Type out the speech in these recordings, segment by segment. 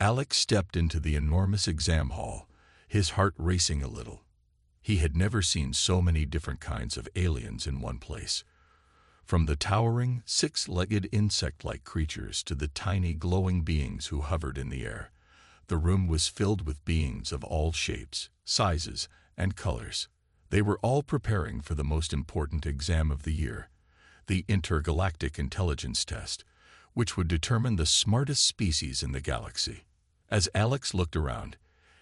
Alex stepped into the enormous exam hall, his heart racing a little. He had never seen so many different kinds of aliens in one place. From the towering, six-legged insect-like creatures to the tiny glowing beings who hovered in the air, the room was filled with beings of all shapes, sizes, and colors. They were all preparing for the most important exam of the year, the Intergalactic Intelligence Test, which would determine the smartest species in the galaxy. As Alex looked around,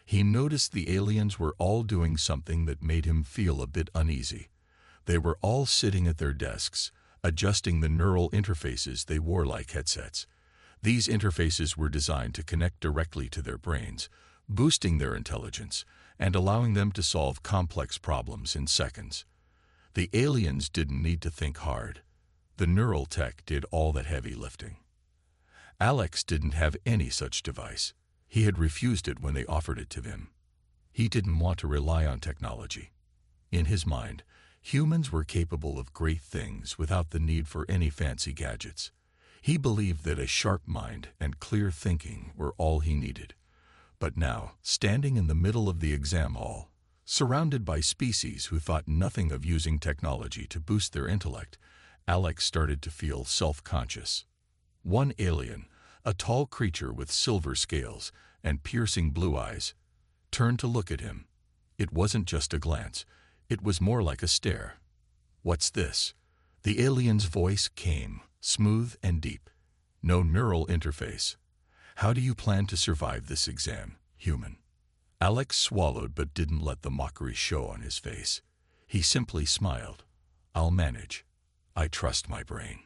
he noticed the aliens were all doing something that made him feel a bit uneasy. They were all sitting at their desks, adjusting the neural interfaces they wore like headsets. These interfaces were designed to connect directly to their brains, boosting their intelligence and allowing them to solve complex problems in seconds. The aliens didn't need to think hard. The neural tech did all that heavy lifting. Alex didn't have any such device. He had refused it when they offered it to him. He didn't want to rely on technology. In his mind, humans were capable of great things without the need for any fancy gadgets. He believed that a sharp mind and clear thinking were all he needed. But now, standing in the middle of the exam hall, surrounded by species who thought nothing of using technology to boost their intellect, Alex started to feel self-conscious. One alien, a tall creature with silver scales and piercing blue eyes, turned to look at him. It wasn't just a glance. It was more like a stare. "What's this?" The alien's voice came, smooth and deep. "No neural interface. How do you plan to survive this exam, human?" Alex swallowed but didn't let the mockery show on his face. He simply smiled. "I'll manage. I trust my brain."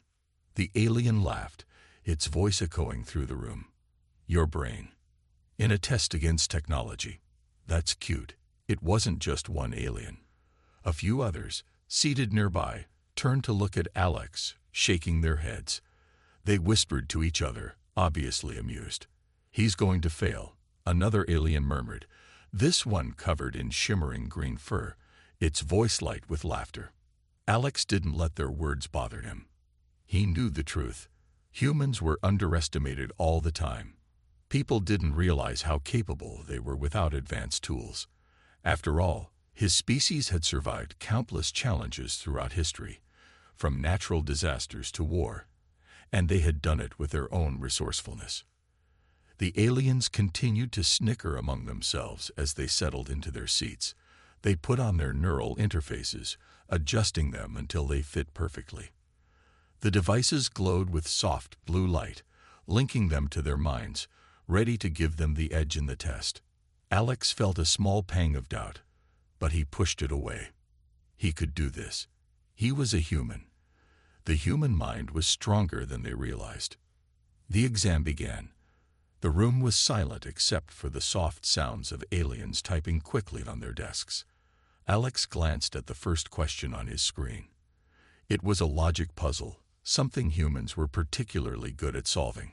The alien laughed, its voice echoing through the room. "Your brain. In a test against technology. That's cute." It wasn't just one alien. A few others, seated nearby, turned to look at Alex, shaking their heads. They whispered to each other, obviously amused. "He's going to fail," another alien murmured, this one covered in shimmering green fur, its voice light with laughter. Alex didn't let their words bother him. He knew the truth. Humans were underestimated all the time. People didn't realize how capable they were without advanced tools. After all, his species had survived countless challenges throughout history, from natural disasters to war, and they had done it with their own resourcefulness. The aliens continued to snicker among themselves as they settled into their seats. They put on their neural interfaces, adjusting them until they fit perfectly. The devices glowed with soft blue light, linking them to their minds, ready to give them the edge in the test. Alex felt a small pang of doubt, but he pushed it away. He could do this. He was a human. The human mind was stronger than they realized. The exam began. The room was silent except for the soft sounds of aliens typing quickly on their desks. Alex glanced at the first question on his screen. It was a logic puzzle, something humans were particularly good at solving.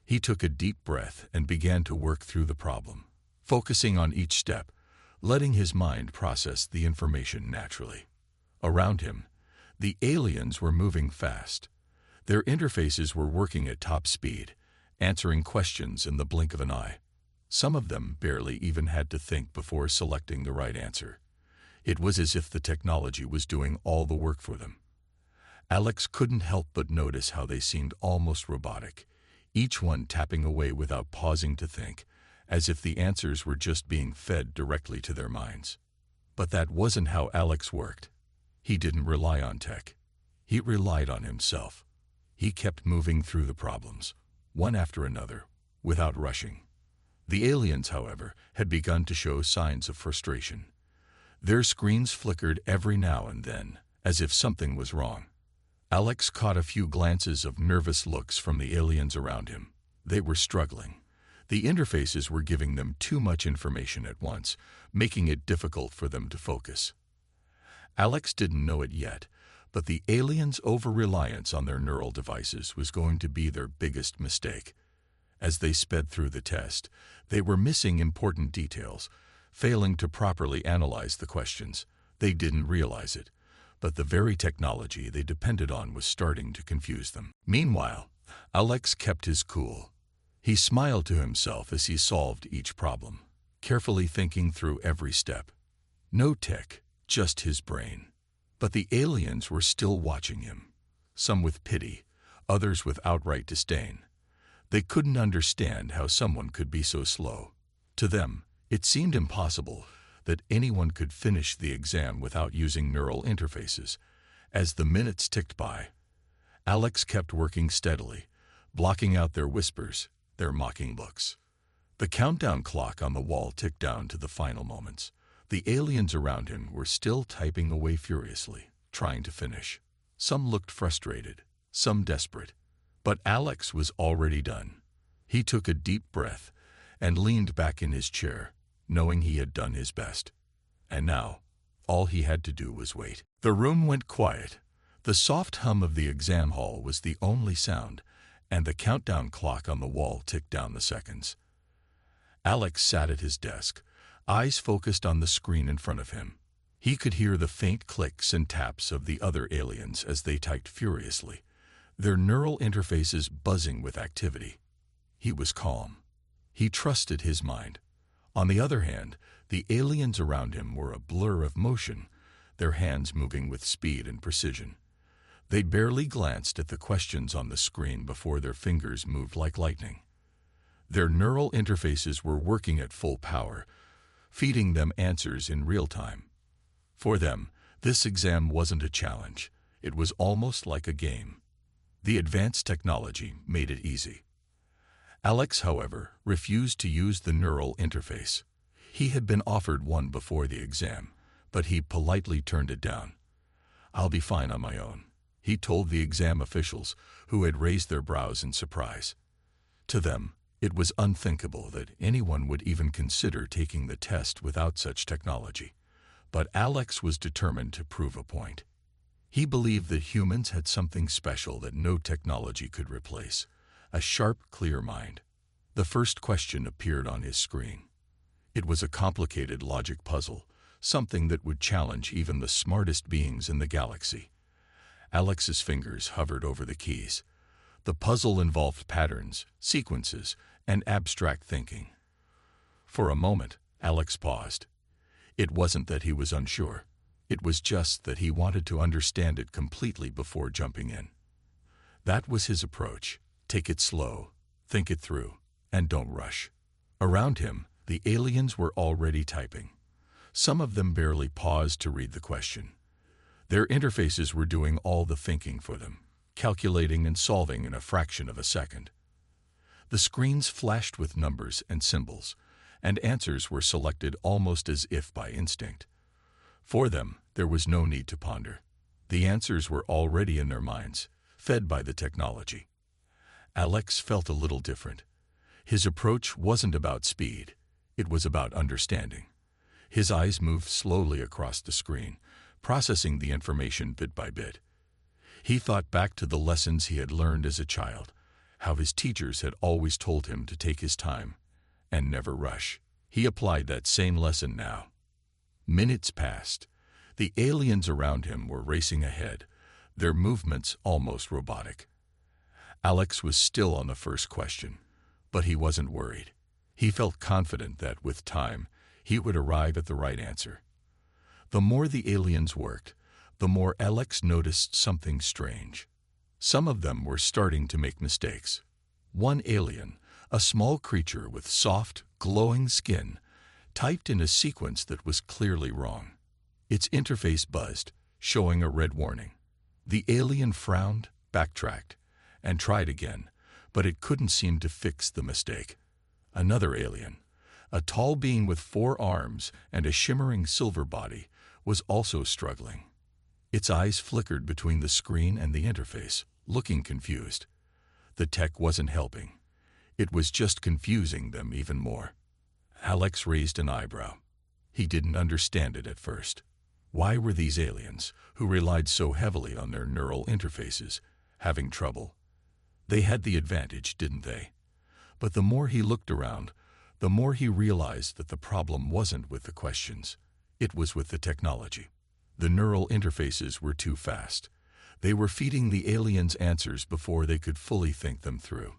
He took a deep breath and began to work through the problem, focusing on each step, letting his mind process the information naturally. Around him, the aliens were moving fast. Their interfaces were working at top speed, answering questions in the blink of an eye. Some of them barely even had to think before selecting the right answer. It was as if the technology was doing all the work for them. Alex couldn't help but notice how they seemed almost robotic, each one tapping away without pausing to think, as if the answers were just being fed directly to their minds. But that wasn't how Alex worked. He didn't rely on tech. He relied on himself. He kept moving through the problems, one after another, without rushing. The aliens, however, had begun to show signs of frustration. Their screens flickered every now and then, as if something was wrong. Alex caught a few glances of nervous looks from the aliens around him. They were struggling. The interfaces were giving them too much information at once, making it difficult for them to focus. Alex didn't know it yet, but the aliens' over-reliance on their neural devices was going to be their biggest mistake. As they sped through the test, they were missing important details, failing to properly analyze the questions. They didn't realize it, but the very technology they depended on was starting to confuse them. Meanwhile, Alex kept his cool. He smiled to himself as he solved each problem, carefully thinking through every step. No tech, just his brain. But the aliens were still watching him, some with pity, others with outright disdain. They couldn't understand how someone could be so slow. To them, it seemed impossible that anyone could finish the exam without using neural interfaces. As the minutes ticked by, Alex kept working steadily, blocking out their whispers, their mocking looks. The countdown clock on the wall ticked down to the final moments. The aliens around him were still typing away furiously, trying to finish. Some looked frustrated, some desperate. But Alex was already done. He took a deep breath and leaned back in his chair, knowing he had done his best. And now, all he had to do was wait. The room went quiet. The soft hum of the exam hall was the only sound, and the countdown clock on the wall ticked down the seconds. Alex sat at his desk, eyes focused on the screen in front of him. He could hear the faint clicks and taps of the other aliens as they typed furiously, their neural interfaces buzzing with activity. He was calm. He trusted his mind. On the other hand, the aliens around him were a blur of motion, their hands moving with speed and precision. They barely glanced at the questions on the screen before their fingers moved like lightning. Their neural interfaces were working at full power, feeding them answers in real time. For them, this exam wasn't a challenge. It was almost like a game. The advanced technology made it easy. Alex, however, refused to use the neural interface. He had been offered one before the exam, but he politely turned it down. "I'll be fine on my own," he told the exam officials, who had raised their brows in surprise. To them, it was unthinkable that anyone would even consider taking the test without such technology. But Alex was determined to prove a point. He believed that humans had something special that no technology could replace: a sharp, clear mind. The first question appeared on his screen. It was a complicated logic puzzle, something that would challenge even the smartest beings in the galaxy. Alex's fingers hovered over the keys. The puzzle involved patterns, sequences, and abstract thinking. For a moment, Alex paused. It wasn't that he was unsure. It was just that he wanted to understand it completely before jumping in. That was his approach. Take it slow, think it through, and don't rush. Around him, the aliens were already typing. Some of them barely paused to read the question. Their interfaces were doing all the thinking for them, calculating and solving in a fraction of a second. The screens flashed with numbers and symbols, and answers were selected almost as if by instinct. For them, there was no need to ponder. The answers were already in their minds, fed by the technology. Alex felt a little different. His approach wasn't about speed. It was about understanding. His eyes moved slowly across the screen, processing the information bit by bit. He thought back to the lessons he had learned as a child, how his teachers had always told him to take his time and never rush. He applied that same lesson now. Minutes passed. The aliens around him were racing ahead, their movements almost robotic. Alex was still on the first question, but he wasn't worried. He felt confident that, with time, he would arrive at the right answer. The more the aliens worked, the more Alex noticed something strange. Some of them were starting to make mistakes. One alien, a small creature with soft, glowing skin, typed in a sequence that was clearly wrong. Its interface buzzed, showing a red warning. The alien frowned, backtracked, and tried again, but it couldn't seem to fix the mistake. Another alien, a tall being with 4 arms and a shimmering silver body, was also struggling. Its eyes flickered between the screen and the interface, looking confused. The tech wasn't helping. It was just confusing them even more. Alex raised an eyebrow. He didn't understand it at first. Why were these aliens, who relied so heavily on their neural interfaces, having trouble? They had the advantage, didn't they? But the more he looked around, the more he realized that the problem wasn't with the questions. It was with the technology. The neural interfaces were too fast. They were feeding the aliens answers before they could fully think them through.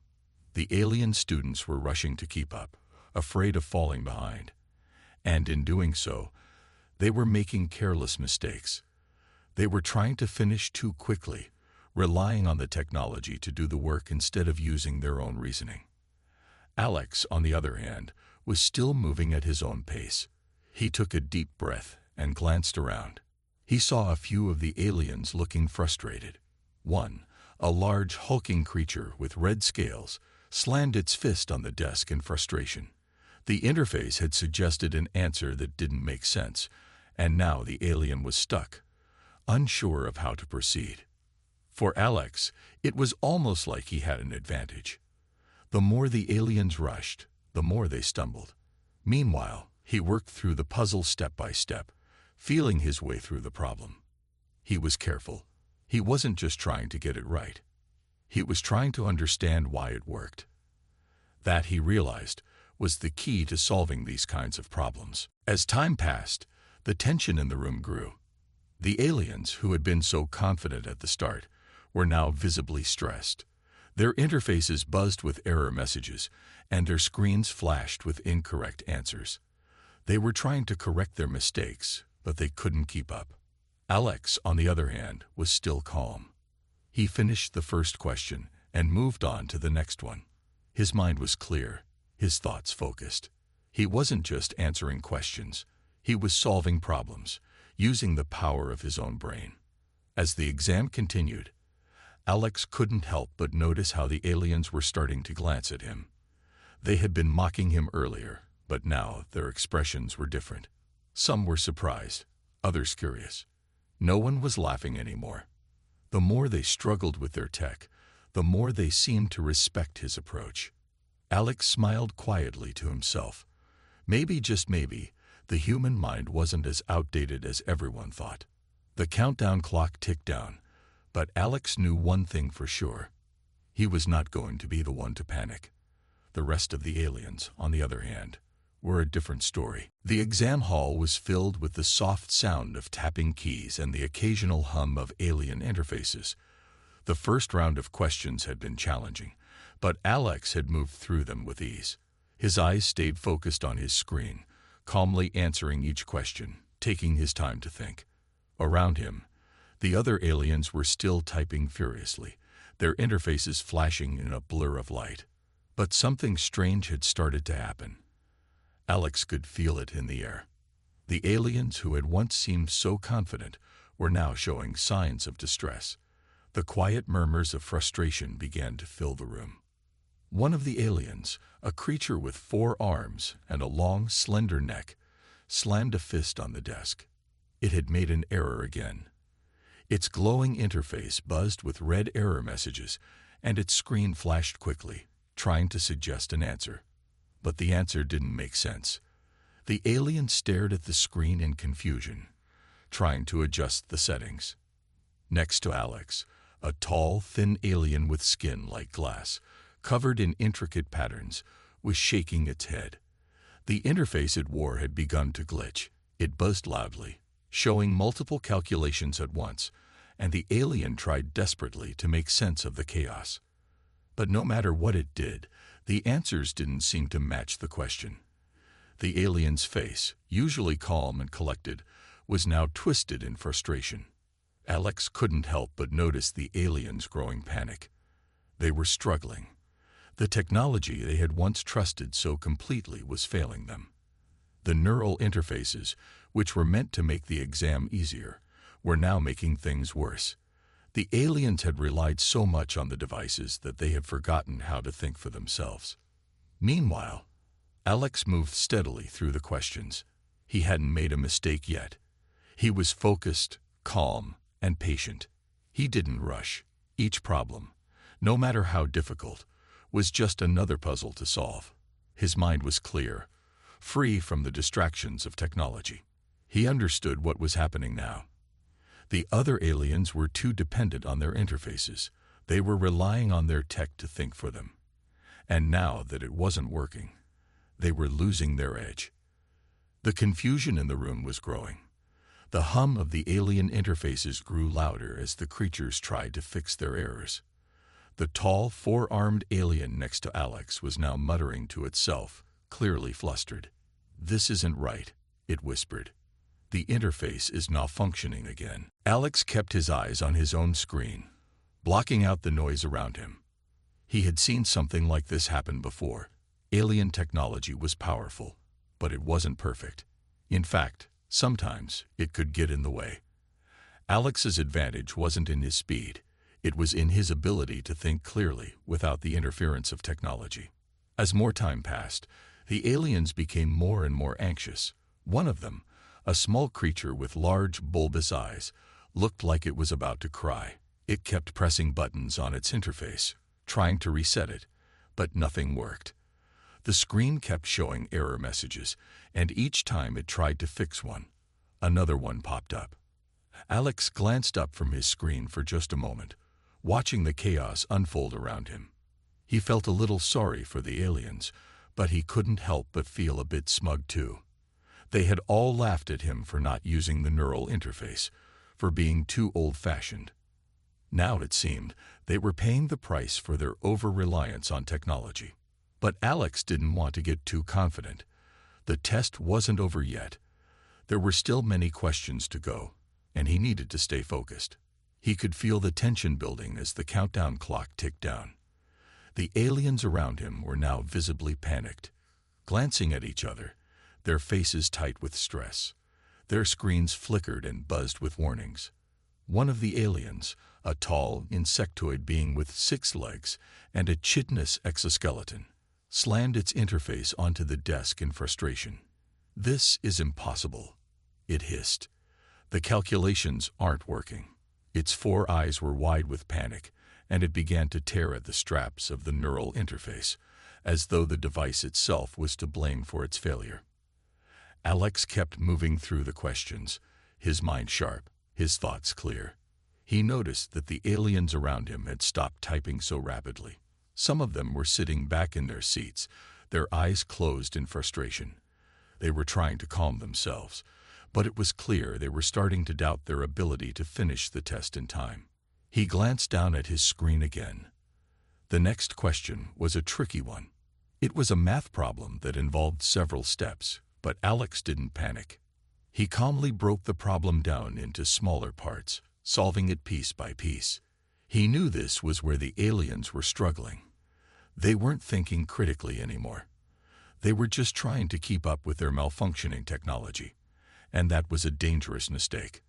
The alien students were rushing to keep up, afraid of falling behind. And in doing so, they were making careless mistakes. They were trying to finish too quickly, relying on the technology to do the work instead of using their own reasoning. Alex, on the other hand, was still moving at his own pace. He took a deep breath and glanced around. He saw a few of the aliens looking frustrated. One, a large hulking creature with red scales, slammed its fist on the desk in frustration. The interface had suggested an answer that didn't make sense, and now the alien was stuck, unsure of how to proceed. For Alex, it was almost like he had an advantage. The more the aliens rushed, the more they stumbled. Meanwhile, he worked through the puzzle step by step, feeling his way through the problem. He was careful. He wasn't just trying to get it right. He was trying to understand why it worked. That, he realized, was the key to solving these kinds of problems. As time passed, the tension in the room grew. The aliens, who had been so confident at the start, were now visibly stressed. Their interfaces buzzed with error messages, and their screens flashed with incorrect answers. They were trying to correct their mistakes, but they couldn't keep up. Alex, on the other hand, was still calm. He finished the first question and moved on to the next one. His mind was clear, his thoughts focused. He wasn't just answering questions. He was solving problems, using the power of his own brain. As the exam continued, Alex couldn't help but notice how the aliens were starting to glance at him. They had been mocking him earlier, but now their expressions were different. Some were surprised, others curious. No one was laughing anymore. The more they struggled with their tech, the more they seemed to respect his approach. Alex smiled quietly to himself. Maybe, just maybe, the human mind wasn't as outdated as everyone thought. The countdown clock ticked down, but Alex knew one thing for sure. He was not going to be the one to panic. The rest of the aliens, on the other hand, were a different story. The exam hall was filled with the soft sound of tapping keys and the occasional hum of alien interfaces. The first round of questions had been challenging, but Alex had moved through them with ease. His eyes stayed focused on his screen, calmly answering each question, taking his time to think. Around him, the other aliens were still typing furiously, their interfaces flashing in a blur of light. But something strange had started to happen. Alex could feel it in the air. The aliens who had once seemed so confident were now showing signs of distress. The quiet murmurs of frustration began to fill the room. One of the aliens, a creature with 4 arms and a long, slender neck, slammed a fist on the desk. It had made an error again. Its glowing interface buzzed with red error messages, and its screen flashed quickly, trying to suggest an answer. But the answer didn't make sense. The alien stared at the screen in confusion, trying to adjust the settings. Next to Alex, a tall, thin alien with skin like glass, covered in intricate patterns, was shaking its head. The interface it wore had begun to glitch. It buzzed loudly, showing multiple calculations at once, and the alien tried desperately to make sense of the chaos. But no matter what it did, the answers didn't seem to match the question. The alien's face, usually calm and collected, was now twisted in frustration. Alex couldn't help but notice the aliens' growing panic. They were struggling. The technology they had once trusted so completely was failing them. The neural interfaces, which were meant to make the exam easier, were now making things worse. The aliens had relied so much on the devices that they had forgotten how to think for themselves. Meanwhile, Alex moved steadily through the questions. He hadn't made a mistake yet. He was focused, calm, and patient. He didn't rush. Each problem, no matter how difficult, was just another puzzle to solve. His mind was clear, free from the distractions of technology. He understood what was happening now. The other aliens were too dependent on their interfaces. They were relying on their tech to think for them. And now that it wasn't working, they were losing their edge. The confusion in the room was growing. The hum of the alien interfaces grew louder as the creatures tried to fix their errors. The tall, four-armed alien next to Alex was now muttering to itself, clearly flustered. "This isn't right," it whispered. "The interface is malfunctioning again." Alex kept his eyes on his own screen, blocking out the noise around him. He had seen something like this happen before. Alien technology was powerful, but it wasn't perfect. In fact, sometimes it could get in the way. Alex's advantage wasn't in his speed. It was in his ability to think clearly without the interference of technology. As more time passed, the aliens became more and more anxious. One of them, a small creature with large, bulbous eyes, looked like it was about to cry. It kept pressing buttons on its interface, trying to reset it, but nothing worked. The screen kept showing error messages, and each time it tried to fix one, another one popped up. Alex glanced up from his screen for just a moment, watching the chaos unfold around him. He felt a little sorry for the aliens, but he couldn't help but feel a bit smug too. They had all laughed at him for not using the neural interface, for being too old-fashioned. Now it seemed they were paying the price for their over-reliance on technology. But Alex didn't want to get too confident. The test wasn't over yet. There were still many questions to go, and he needed to stay focused. He could feel the tension building as the countdown clock ticked down. The aliens around him were now visibly panicked, glancing at each other, their faces tight with stress. Their screens flickered and buzzed with warnings. One of the aliens, a tall, insectoid being with 6 legs and a chitinous exoskeleton, slammed its interface onto the desk in frustration. "This is impossible," it hissed. "The calculations aren't working." Its 4 eyes were wide with panic, and it began to tear at the straps of the neural interface, as though the device itself was to blame for its failure. Alex kept moving through the questions, his mind sharp, his thoughts clear. He noticed that the aliens around him had stopped typing so rapidly. Some of them were sitting back in their seats, their eyes closed in frustration. They were trying to calm themselves, but it was clear they were starting to doubt their ability to finish the test in time. He glanced down at his screen again. The next question was a tricky one. It was a math problem that involved several steps, but Alex didn't panic. He calmly broke the problem down into smaller parts, solving it piece by piece. He knew this was where the aliens were struggling. They weren't thinking critically anymore. They were just trying to keep up with their malfunctioning technology, and that was a dangerous mistake.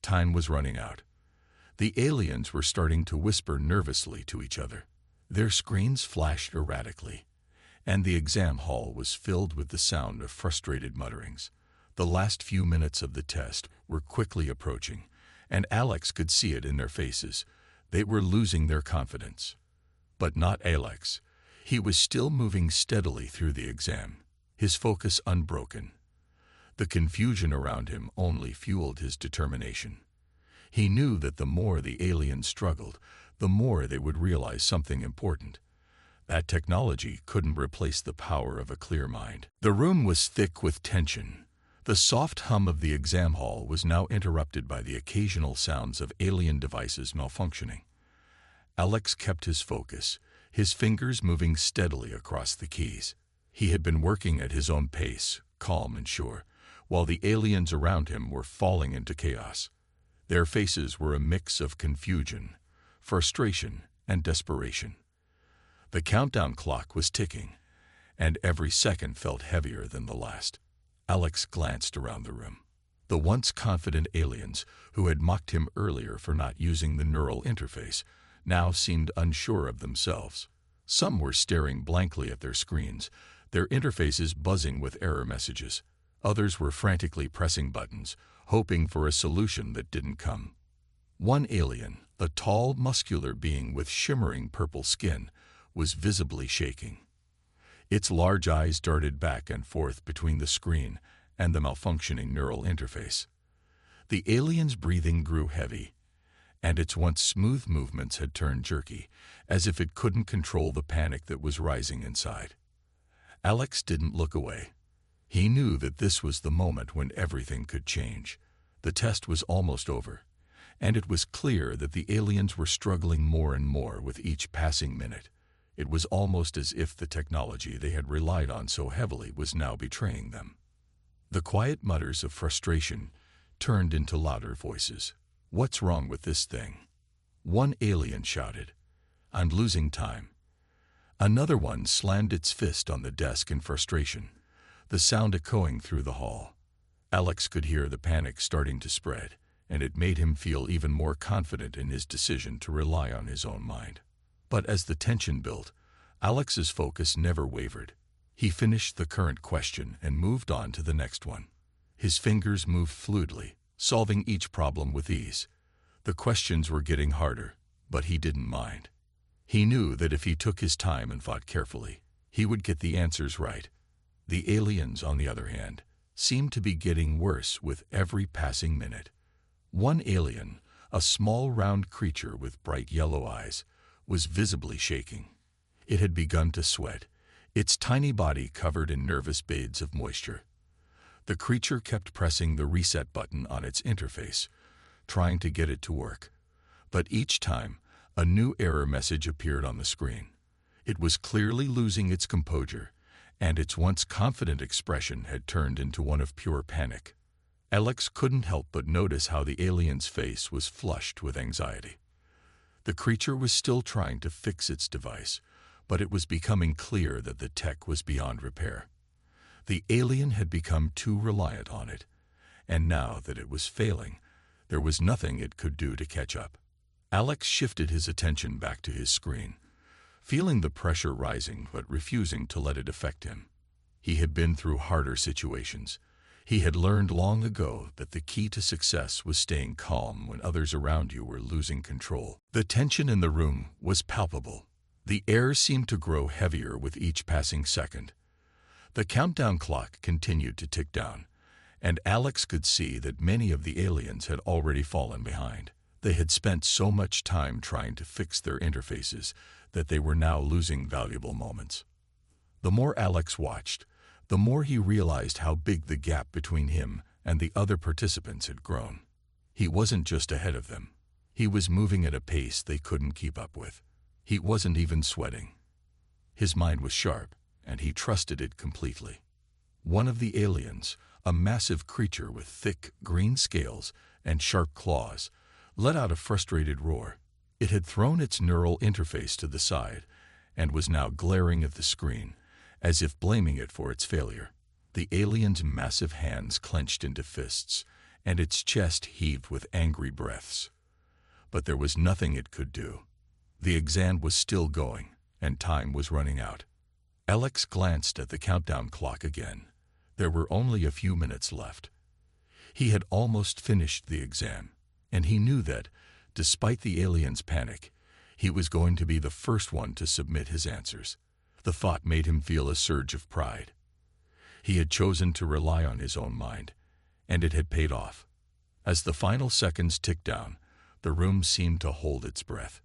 Time was running out. The aliens were starting to whisper nervously to each other. Their screens flashed erratically, and the exam hall was filled with the sound of frustrated mutterings. The last few minutes of the test were quickly approaching, and Alex could see it in their faces. They were losing their confidence. But not Alex. He was still moving steadily through the exam, his focus unbroken. The confusion around him only fueled his determination. He knew that the more the aliens struggled, the more they would realize something important. That technology couldn't replace the power of a clear mind. The room was thick with tension. The soft hum of the exam hall was now interrupted by the occasional sounds of alien devices malfunctioning. Alex kept his focus, his fingers moving steadily across the keys. He had been working at his own pace, calm and sure, while the aliens around him were falling into chaos. Their faces were a mix of confusion, frustration, and desperation. The countdown clock was ticking, and every second felt heavier than the last. Alex glanced around the room. The once confident aliens, who had mocked him earlier for not using the neural interface, now seemed unsure of themselves. Some were staring blankly at their screens, their interfaces buzzing with error messages. Others were frantically pressing buttons, hoping for a solution that didn't come. One alien, a tall, muscular being with shimmering purple skin, was visibly shaking. Its large eyes darted back and forth between the screen and the malfunctioning neural interface. The alien's breathing grew heavy, and its once smooth movements had turned jerky, as if it couldn't control the panic that was rising inside. Alex didn't look away. He knew that this was the moment when everything could change. The test was almost over, and it was clear that the aliens were struggling more and more with each passing minute. It was almost as if the technology they had relied on so heavily was now betraying them. The quiet mutters of frustration turned into louder voices. "What's wrong with this thing?" One alien shouted. "I'm losing time." Another one slammed its fist on the desk in frustration, the sound echoing through the hall. Alex could hear the panic starting to spread, and it made him feel even more confident in his decision to rely on his own mind. But as the tension built, Alex's focus never wavered. He finished the current question and moved on to the next one. His fingers moved fluidly, solving each problem with ease. The questions were getting harder, but he didn't mind. He knew that if he took his time and thought carefully, he would get the answers right. The aliens, on the other hand, seemed to be getting worse with every passing minute. One alien, a small round creature with bright yellow eyes, was visibly shaking. It had begun to sweat, its tiny body covered in nervous beads of moisture. The creature kept pressing the reset button on its interface, trying to get it to work. But each time, a new error message appeared on the screen. It was clearly losing its composure, and its once confident expression had turned into one of pure panic. Alex couldn't help but notice how the alien's face was flushed with anxiety. The creature was still trying to fix its device, but it was becoming clear that the tech was beyond repair. The alien had become too reliant on it, and now that it was failing, there was nothing it could do to catch up. Alex shifted his attention back to his screen, feeling the pressure rising but refusing to let it affect him. He had been through harder situations. He had learned long ago that the key to success was staying calm when others around you were losing control. The tension in the room was palpable. The air seemed to grow heavier with each passing second. The countdown clock continued to tick down, and Alex could see that many of the aliens had already fallen behind. They had spent so much time trying to fix their interfaces that they were now losing valuable moments. The more Alex watched, the more he realized how big the gap between him and the other participants had grown. He wasn't just ahead of them. He was moving at a pace they couldn't keep up with. He wasn't even sweating. His mind was sharp, and he trusted it completely. One of the aliens, a massive creature with thick, green scales and sharp claws, let out a frustrated roar. It had thrown its neural interface to the side and was now glaring at the screen, as if blaming it for its failure. The alien's massive hands clenched into fists, and its chest heaved with angry breaths. But there was nothing it could do. The exam was still going, and time was running out. Alex glanced at the countdown clock again. There were only a few minutes left. He had almost finished the exam, and he knew that, despite the alien's panic, he was going to be the first one to submit his answers. The thought made him feel a surge of pride. He had chosen to rely on his own mind, and it had paid off. As the final seconds ticked down, the room seemed to hold its breath.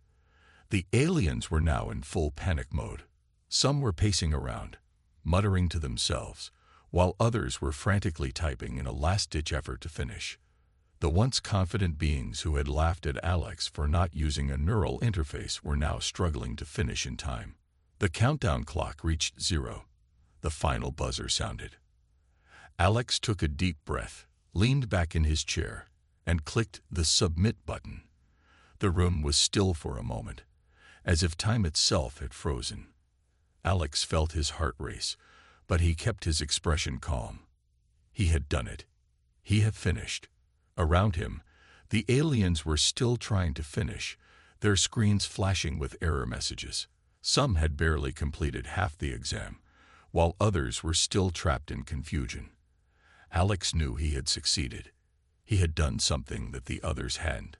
The aliens were now in full panic mode. Some were pacing around, muttering to themselves, while others were frantically typing in a last-ditch effort to finish. The once confident beings who had laughed at Alex for not using a neural interface were now struggling to finish in time. The countdown clock reached 0. The final buzzer sounded. Alex took a deep breath, leaned back in his chair, and clicked the submit button. The room was still for a moment, as if time itself had frozen. Alex felt his heart race, but he kept his expression calm. He had done it. He had finished. Around him, the aliens were still trying to finish, their screens flashing with error messages. Some had barely completed half the exam, while others were still trapped in confusion. Alex knew he had succeeded. He had done something that the others hadn't,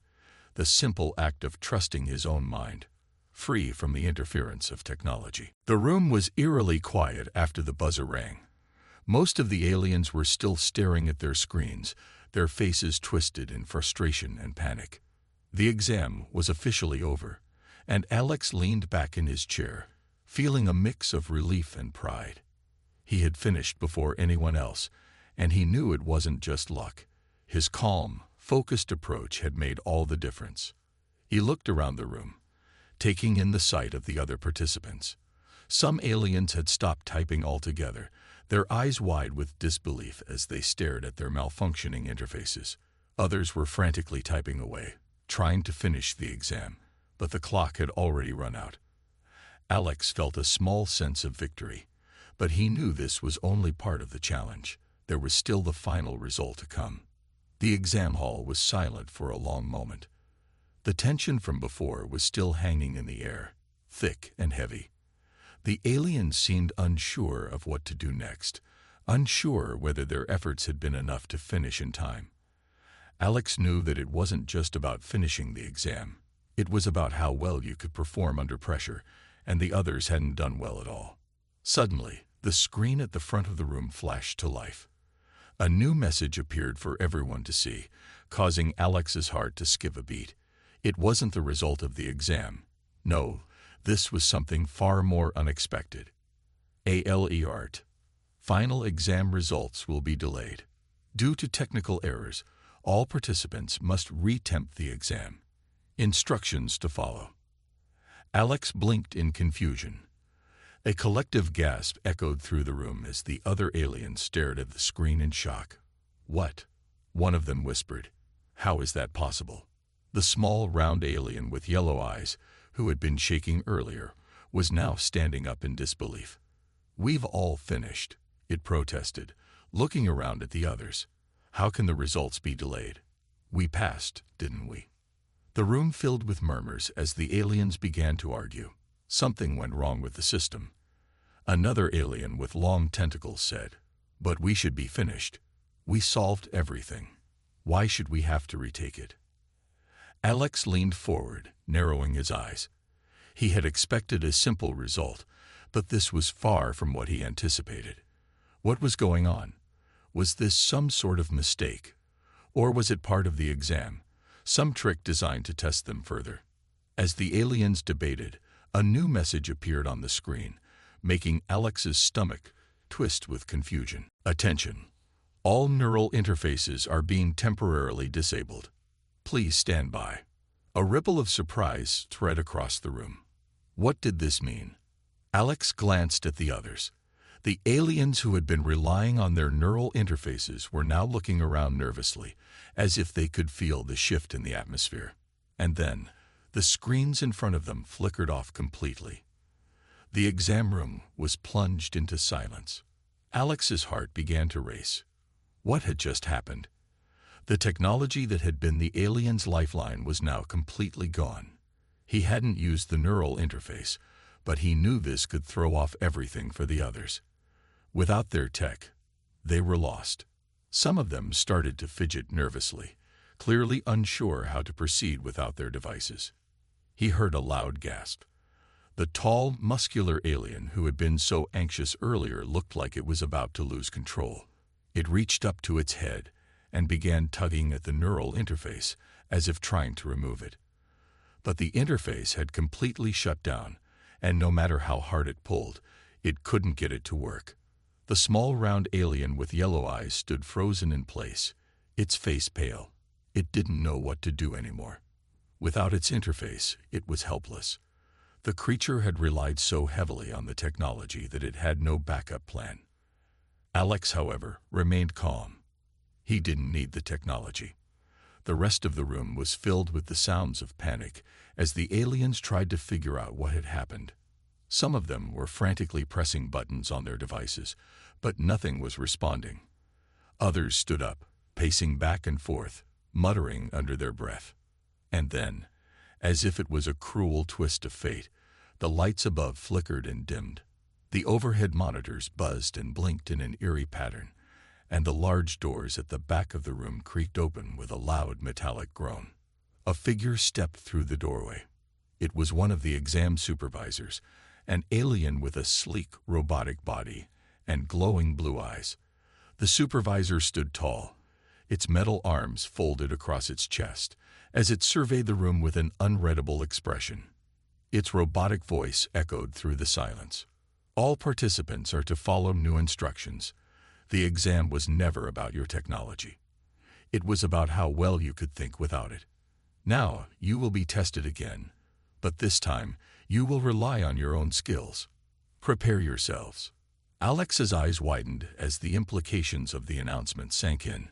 the simple act of trusting his own mind, free from the interference of technology. The room was eerily quiet after the buzzer rang. Most of the aliens were still staring at their screens, their faces twisted in frustration and panic. The exam was officially over, and Alex leaned back in his chair, feeling a mix of relief and pride. He had finished before anyone else, and he knew it wasn't just luck. His calm, focused approach had made all the difference. He looked around the room, taking in the sight of the other participants. Some aliens had stopped typing altogether, their eyes wide with disbelief as they stared at their malfunctioning interfaces. Others were frantically typing away, trying to finish the exam, but the clock had already run out. Alex felt a small sense of victory, but he knew this was only part of the challenge. There was still the final result to come. The exam hall was silent for a long moment. The tension from before was still hanging in the air, thick and heavy. The aliens seemed unsure of what to do next, unsure whether their efforts had been enough to finish in time. Alex knew that it wasn't just about finishing the exam. It was about how well you could perform under pressure, and the others hadn't done well at all. Suddenly, the screen at the front of the room flashed to life. A new message appeared for everyone to see, causing Alex's heart to skip a beat. It wasn't the result of the exam. No, this was something far more unexpected. ALERT. Final exam results will be delayed. Due to technical errors, all participants must reattempt the exam. Instructions to follow. Alex blinked in confusion. A collective gasp echoed through the room as the other aliens stared at the screen in shock. "What?" one of them whispered. "How is that possible?" The small, round alien with yellow eyes, who had been shaking earlier, was now standing up in disbelief. "We've all finished," it protested, looking around at the others. "How can the results be delayed? We passed, didn't we?" The room filled with murmurs as the aliens began to argue. Something went wrong with the system. Another alien with long tentacles said, "But we should be finished. We solved everything. Why should we have to retake it?" Alex leaned forward, narrowing his eyes. He had expected a simple result, but this was far from what he anticipated. What was going on? Was this some sort of mistake? Or was it part of the exam, some trick designed to test them further? As the aliens debated, a new message appeared on the screen, making Alex's stomach twist with confusion. "Attention! All neural interfaces are being temporarily disabled. Please stand by." A ripple of surprise spread across the room. What did this mean? Alex glanced at the others. The aliens who had been relying on their neural interfaces were now looking around nervously, as if they could feel the shift in the atmosphere. And then, the screens in front of them flickered off completely. The exam room was plunged into silence. Alex's heart began to race. What had just happened? The technology that had been the alien's lifeline was now completely gone. He hadn't used the neural interface, but he knew this could throw off everything for the others. Without their tech, they were lost. Some of them started to fidget nervously, clearly unsure how to proceed without their devices. He heard a loud gasp. The tall, muscular alien who had been so anxious earlier looked like it was about to lose control. It reached up to its head and began tugging at the neural interface as if trying to remove it. But the interface had completely shut down, and no matter how hard it pulled, it couldn't get it to work. The small round alien with yellow eyes stood frozen in place, its face pale. It didn't know what to do anymore. Without its interface, it was helpless. The creature had relied so heavily on the technology that it had no backup plan. Alex, however, remained calm. He didn't need the technology. The rest of the room was filled with the sounds of panic as the aliens tried to figure out what had happened. Some of them were frantically pressing buttons on their devices, but nothing was responding. Others stood up, pacing back and forth, muttering under their breath. And then, as if it was a cruel twist of fate, the lights above flickered and dimmed. The overhead monitors buzzed and blinked in an eerie pattern, and the large doors at the back of the room creaked open with a loud metallic groan. A figure stepped through the doorway. It was one of the exam supervisors, an alien with a sleek, robotic body and glowing blue eyes. The supervisor stood tall, its metal arms folded across its chest, as it surveyed the room with an unreadable expression. Its robotic voice echoed through the silence. "All participants are to follow new instructions. The exam was never about your technology. It was about how well you could think without it. Now, you will be tested again, but this time, you will rely on your own skills. Prepare yourselves. Alex's eyes widened as the implications of the announcement sank in.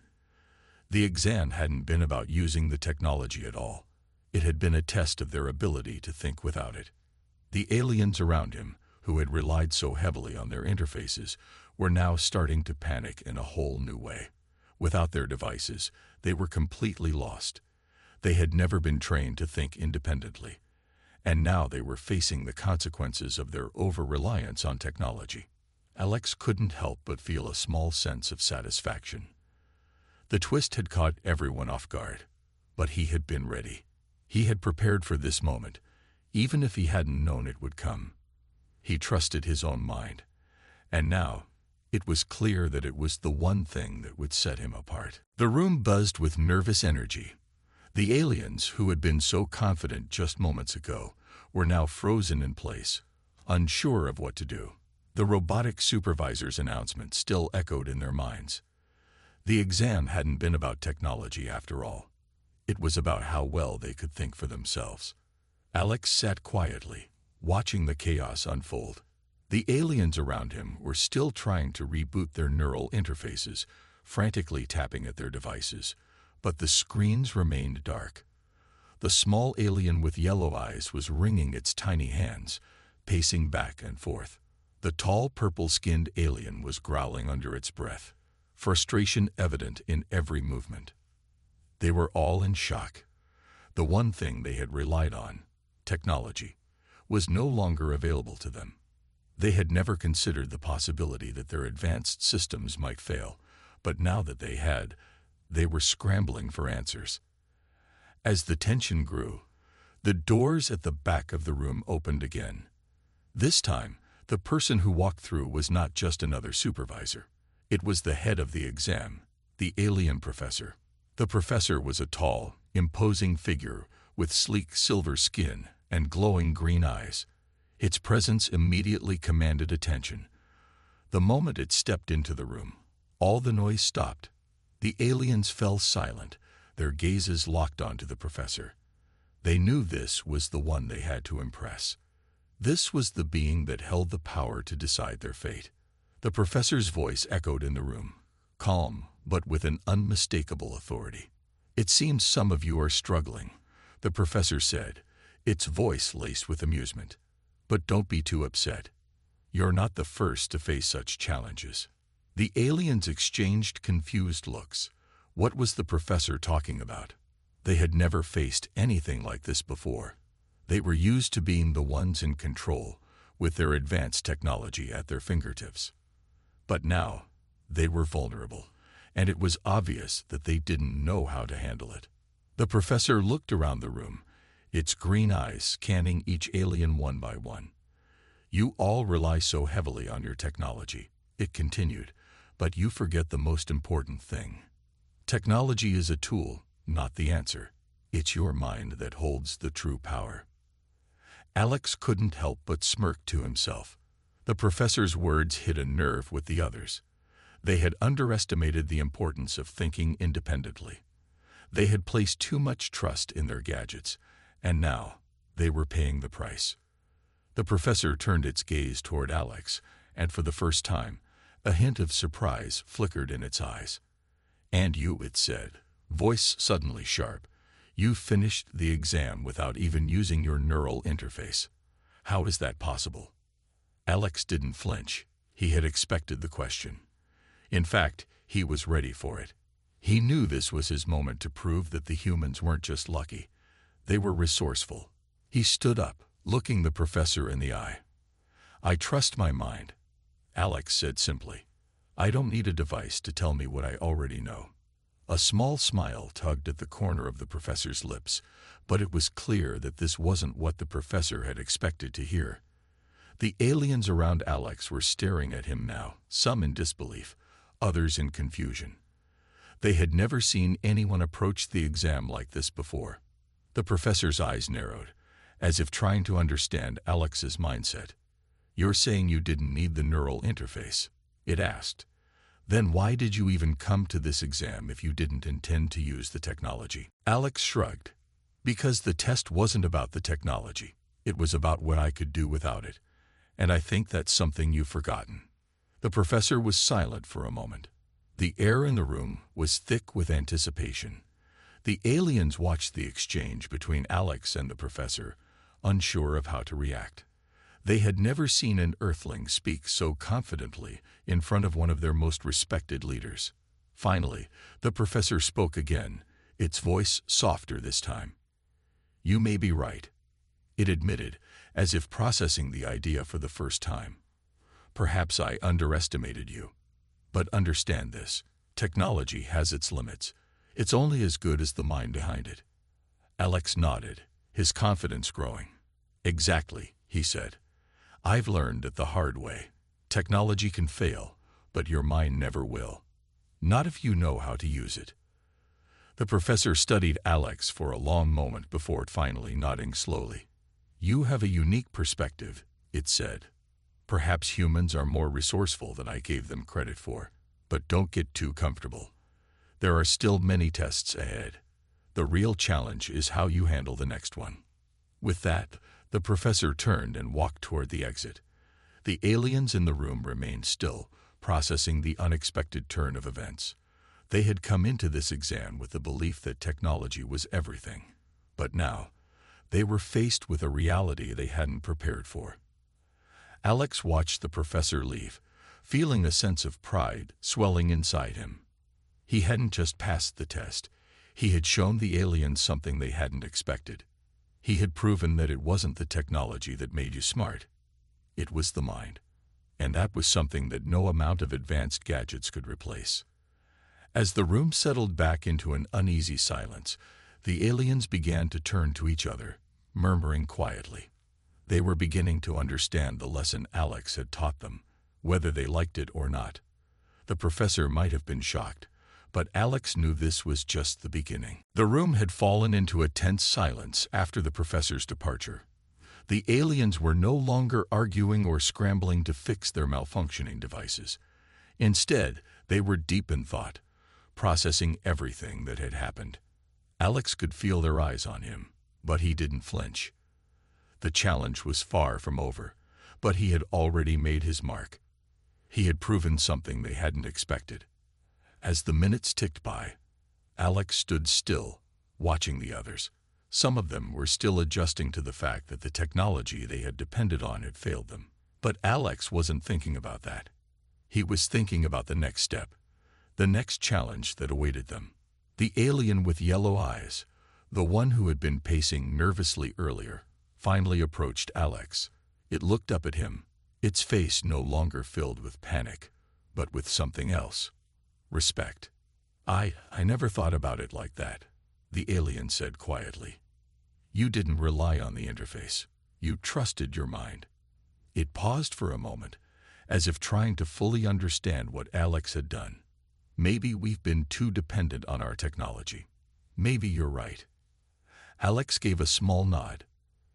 The exam hadn't been about using the technology at all. It had been a test of their ability to think without it. The aliens around him, who had relied so heavily on their interfaces, were now starting to panic in a whole new way. Without their devices, they were completely lost. They had never been trained to think independently, and now they were facing the consequences of their over-reliance on technology. Alex couldn't help but feel a small sense of satisfaction. The twist had caught everyone off guard, but he had been ready. He had prepared for this moment, even if he hadn't known it would come. He trusted his own mind, and now it was clear that it was the one thing that would set him apart. The room buzzed with nervous energy. The aliens, who had been so confident just moments ago, were now frozen in place, unsure of what to do. The robotic supervisor's announcement still echoed in their minds. The exam hadn't been about technology after all. It was about how well they could think for themselves. Alex sat quietly, watching the chaos unfold. The aliens around him were still trying to reboot their neural interfaces, frantically tapping at their devices, but the screens remained dark. The small alien with yellow eyes was wringing its tiny hands, pacing back and forth. The tall, purple-skinned alien was growling under its breath, frustration evident in every movement. They were all in shock. The one thing they had relied on, technology, was no longer available to them. They had never considered the possibility that their advanced systems might fail, but now that they had, they were scrambling for answers. As the tension grew, the doors at the back of the room opened again. This time, the person who walked through was not just another supervisor. It was the head of the exam, the alien professor. The professor was a tall, imposing figure with sleek silver skin and glowing green eyes. Its presence immediately commanded attention. The moment it stepped into the room, all the noise stopped. The aliens fell silent, their gazes locked onto the professor. They knew this was the one they had to impress. This was the being that held the power to decide their fate. The professor's voice echoed in the room, calm but with an unmistakable authority. "It seems some of you are struggling," the professor said, its voice laced with amusement. "But don't be too upset. You're not the first to face such challenges." The aliens exchanged confused looks. What was the professor talking about? They had never faced anything like this before. They were used to being the ones in control, with their advanced technology at their fingertips. But now, they were vulnerable, and it was obvious that they didn't know how to handle it. The professor looked around the room, its green eyes scanning each alien one by one. "You all rely so heavily on your technology," it continued, "but you forget the most important thing. Technology is a tool, not the answer. It's your mind that holds the true power." Alex couldn't help but smirk to himself. The professor's words hit a nerve with the others. They had underestimated the importance of thinking independently. They had placed too much trust in their gadgets, and now they were paying the price. The professor turned its gaze toward Alex, and for the first time, a hint of surprise flickered in its eyes. "And you," it said, voice suddenly sharp, "you finished the exam without even using your neural interface. How is that possible?" Alex didn't flinch. He had expected the question. In fact, he was ready for it. He knew this was his moment to prove that the humans weren't just lucky. They were resourceful. He stood up, looking the professor in the eye. "I trust my mind," Alex said simply. "I don't need a device to tell me what I already know." A small smile tugged at the corner of the professor's lips, but it was clear that this wasn't what the professor had expected to hear. The aliens around Alex were staring at him now, some in disbelief, others in confusion. They had never seen anyone approach the exam like this before. The professor's eyes narrowed, as if trying to understand Alex's mindset. "You're saying you didn't need the neural interface?" it asked. Then why did you even come to this exam if you didn't intend to use the technology? Alex shrugged. Because the test wasn't about the technology. It was about what I could do without it. And I think that's something you've forgotten. The professor was silent for a moment. The air in the room was thick with anticipation. The aliens watched the exchange between Alex and the professor, unsure of how to react. They had never seen an Earthling speak so confidently in front of one of their most respected leaders. Finally, the professor spoke again, its voice softer this time. You may be right, it admitted, as if processing the idea for the first time. Perhaps I underestimated you. But understand this, technology has its limits. It's only as good as the mind behind it. Alex nodded, his confidence growing. Exactly, he said. I've learned it the hard way. Technology can fail, but your mind never will. Not if you know how to use it. The professor studied Alex for a long moment before finally nodding slowly. You have a unique perspective, it said. Perhaps humans are more resourceful than I gave them credit for. But don't get too comfortable. There are still many tests ahead. The real challenge is how you handle the next one. With that, the professor turned and walked toward the exit. The aliens in the room remained still, processing the unexpected turn of events. They had come into this exam with the belief that technology was everything. But now, they were faced with a reality they hadn't prepared for. Alex watched the professor leave, feeling a sense of pride swelling inside him. He hadn't just passed the test. He had shown the aliens something they hadn't expected. He had proven that it wasn't the technology that made you smart. It was the mind. And that was something that no amount of advanced gadgets could replace. As the room settled back into an uneasy silence, the aliens began to turn to each other, murmuring quietly. They were beginning to understand the lesson Alex had taught them, whether they liked it or not. The professor might have been shocked, but Alex knew this was just the beginning. The room had fallen into a tense silence after the professor's departure. The aliens were no longer arguing or scrambling to fix their malfunctioning devices. Instead, they were deep in thought, processing everything that had happened. Alex could feel their eyes on him, but he didn't flinch. The challenge was far from over, but he had already made his mark. He had proven something they hadn't expected. As the minutes ticked by, Alex stood still, watching the others. Some of them were still adjusting to the fact that the technology they had depended on had failed them. But Alex wasn't thinking about that. He was thinking about the next step, the next challenge that awaited them. The alien with yellow eyes, the one who had been pacing nervously earlier, finally approached Alex. It looked up at him, its face no longer filled with panic, but with something else. Respect. I never thought about it like that, the alien said quietly. You didn't rely on the interface. You trusted your mind. It paused for a moment, as if trying to fully understand what Alex had done. Maybe we've been too dependent on our technology. Maybe you're right. Alex gave a small nod.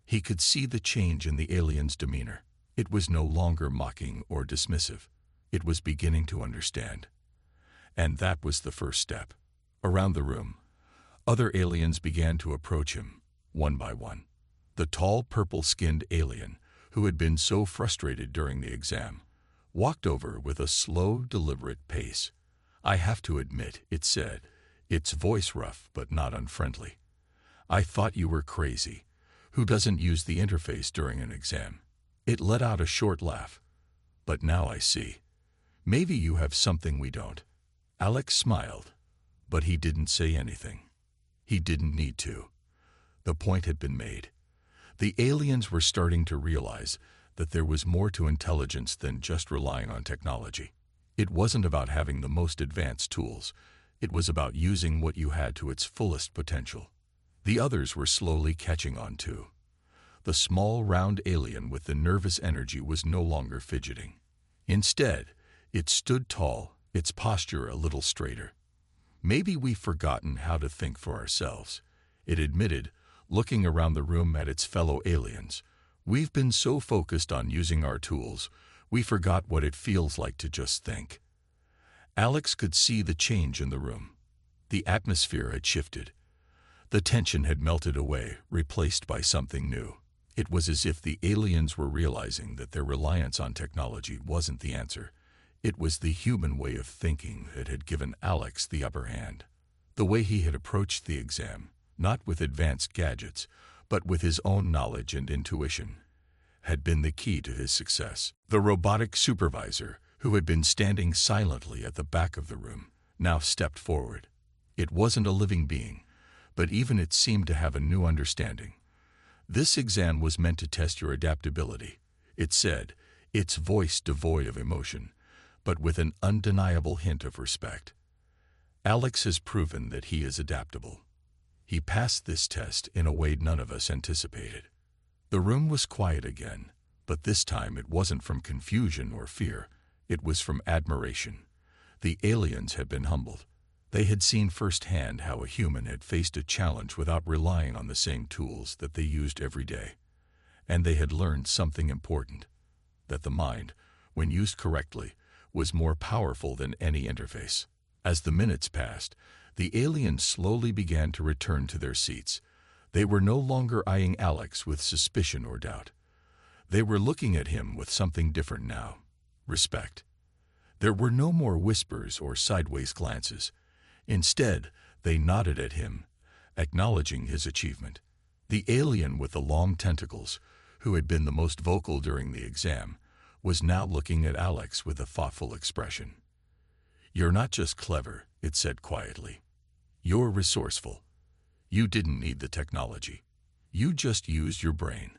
He could see the change in the alien's demeanor. It was no longer mocking or dismissive. It was beginning to understand. And that was the first step. Around the room, other aliens began to approach him, one by one. The tall, purple-skinned alien, who had been so frustrated during the exam, walked over with a slow, deliberate pace. I have to admit, it said, its voice rough but not unfriendly. I thought you were crazy. Who doesn't use the interface during an exam? It let out a short laugh. But now I see. Maybe you have something we don't. Alex smiled, but he didn't say anything. He didn't need to. The point had been made. The aliens were starting to realize that there was more to intelligence than just relying on technology. It wasn't about having the most advanced tools. It was about using what you had to its fullest potential. The others were slowly catching on too. The small, round alien with the nervous energy was no longer fidgeting. Instead, it stood tall, its posture a little straighter. Maybe we've forgotten how to think for ourselves, it admitted, looking around the room at its fellow aliens. We've been so focused on using our tools, we forgot what it feels like to just think. Alex could see the change in the room. The atmosphere had shifted. The tension had melted away, replaced by something new. It was as if the aliens were realizing that their reliance on technology wasn't the answer. It was the human way of thinking that had given Alex the upper hand. The way he had approached the exam, not with advanced gadgets, but with his own knowledge and intuition, had been the key to his success. The robotic supervisor, who had been standing silently at the back of the room, now stepped forward. It wasn't a living being, but even it seemed to have a new understanding. This exam was meant to test your adaptability, it said, its voice devoid of emotion, but with an undeniable hint of respect. Alex has proven that he is adaptable. He passed this test in a way none of us anticipated. The room was quiet again, but this time it wasn't from confusion or fear. It was from admiration. The aliens had been humbled. They had seen firsthand how a human had faced a challenge without relying on the same tools that they used every day. And they had learned something important, that the mind, when used correctly, was more powerful than any interface. As the minutes passed, the aliens slowly began to return to their seats. They were no longer eyeing Alex with suspicion or doubt. They were looking at him with something different now: respect. There were no more whispers or sideways glances. Instead, they nodded at him, acknowledging his achievement. The alien with the long tentacles, who had been the most vocal during the exam, was now looking at Alex with a thoughtful expression. "You're not just clever," it said quietly. "You're resourceful. You didn't need the technology. You just used your brain.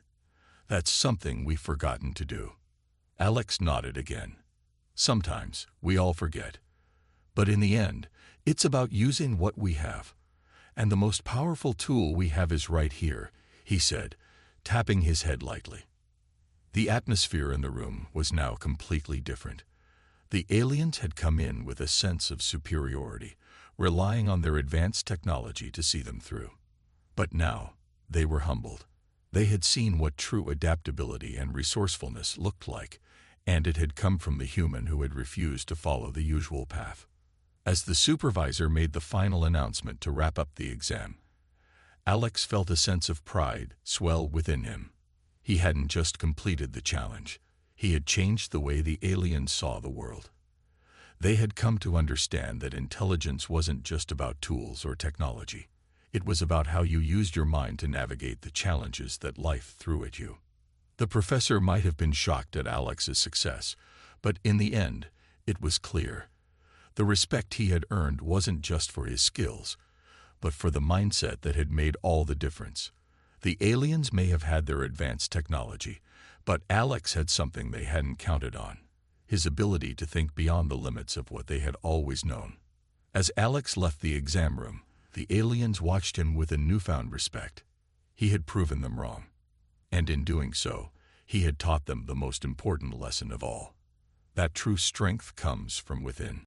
That's something we've forgotten to do." Alex nodded again. "Sometimes we all forget. But in the end, it's about using what we have. And the most powerful tool we have is right here," he said, tapping his head lightly. The atmosphere in the room was now completely different. The aliens had come in with a sense of superiority, relying on their advanced technology to see them through. But now, they were humbled. They had seen what true adaptability and resourcefulness looked like, and it had come from the human who had refused to follow the usual path. As the supervisor made the final announcement to wrap up the exam, Alex felt a sense of pride swell within him. He hadn't just completed the challenge. He had changed the way the aliens saw the world. They had come to understand that intelligence wasn't just about tools or technology. It was about how you used your mind to navigate the challenges that life threw at you. The professor might have been shocked at Alex's success, but in the end, it was clear. The respect he had earned wasn't just for his skills, but for the mindset that had made all the difference. The aliens may have had their advanced technology, but Alex had something they hadn't counted on: his ability to think beyond the limits of what they had always known. As Alex left the exam room, the aliens watched him with a newfound respect. He had proven them wrong, and in doing so, he had taught them the most important lesson of all: that true strength comes from within.